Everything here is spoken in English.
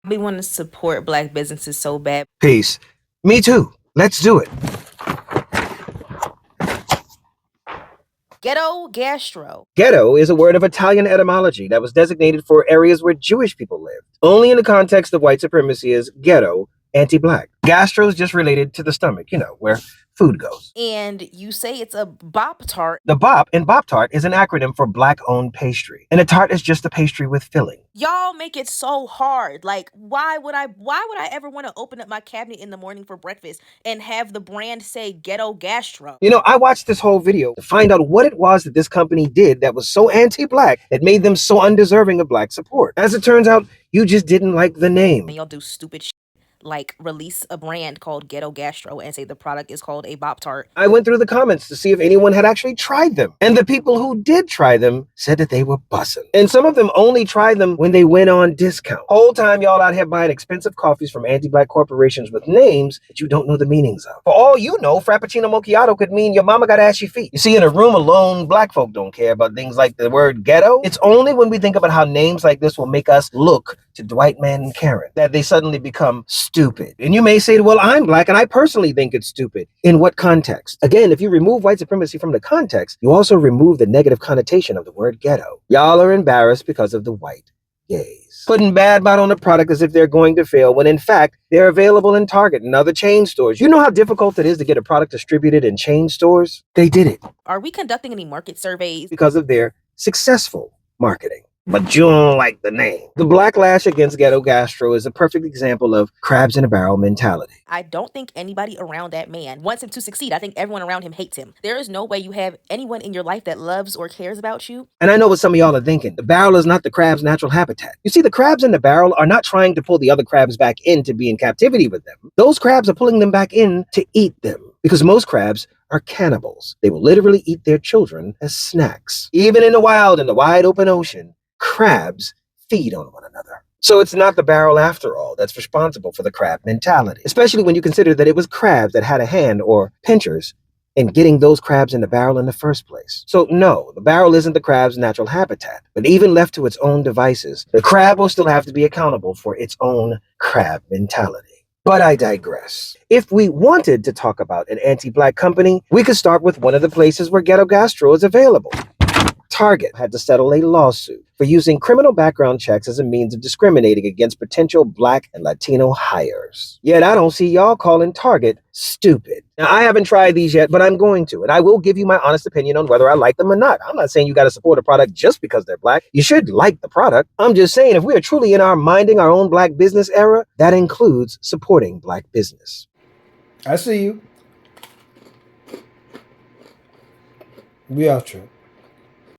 We want to support black businesses so bad. Peace. Me too. Let's do it. Ghetto gastro. Ghetto is a word of Italian etymology that was designated for areas where Jewish people lived. Only in the context of white supremacy is ghetto anti-black. Gastro is just related to the stomach, where food goes. And you say it's a BOP tart. The BOP in BOP tart is an acronym for Black-owned pastry, and a tart is just a pastry with filling. Y'all make it so hard. Like, why would I ever want to open up my cabinet in the morning for breakfast and have the brand say ghetto gastro? I watched this whole video to find out what it was that this company did that was so anti-black that made them so undeserving of black support. As it turns out, you just didn't like the name. And y'all do stupid shit like release a brand called Ghetto Gastro and say the product is called a BOP tart. I went through the comments to see if anyone had actually tried them. And the people who did try them said that they were bussin'. And some of them only tried them when they went on discount. Whole time y'all out here buying expensive coffees from anti-black corporations with names that you don't know the meanings of. For all you know, Frappuccino Macchiato could mean your mama got ashy feet. You see, in a room alone, black folk don't care about things like the word ghetto. It's only when we think about how names like this will make us look to Dwight Man and Karen that they suddenly become stupid. And you may say, well, I'm black and I personally think it's stupid. In what context? Again, if you remove white supremacy from the context, you also remove the negative connotation of the word ghetto. Y'all are embarrassed because of the white gaze. Putting bad mouth on a product as if they're going to fail when in fact they're available in Target and other chain stores. You know how difficult it is to get a product distributed in chain stores? They did it. Are we conducting any market surveys? Because of their successful marketing. But you don't like the name. The backlash against ghetto gastro is a perfect example of crabs in a barrel mentality. I don't think anybody around that man wants him to succeed. I think everyone around him hates him. There is no way you have anyone in your life that loves or cares about you. And I know what some of y'all are thinking. The barrel is not the crab's natural habitat. You see, the crabs in the barrel are not trying to pull the other crabs back in to be in captivity with them. Those crabs are pulling them back in to eat them. Because most crabs are cannibals. They will literally eat their children as snacks. Even in the wild, in the wide open ocean, crabs feed on one another. So it's not the barrel after all that's responsible for the crab mentality, especially when you consider that it was crabs that had a hand or pinchers in getting those crabs in the barrel in the first place. So no, the barrel isn't the crab's natural habitat, but even left to its own devices, the crab will still have to be accountable for its own crab mentality. But I digress. If we wanted to talk about an anti-black company, we could start with one of the places where ghetto gastro is available. Target had to settle a lawsuit for using criminal background checks as a means of discriminating against potential black and Latino hires. Yet I don't see y'all calling Target stupid. Now, I haven't tried these yet, but I'm going to, and I will give you my honest opinion on whether I like them or not. I'm not saying you got to support a product just because they're black. You should like the product. I'm just saying if we are truly in our minding our own black business era, that includes supporting black business. I see you. We out here.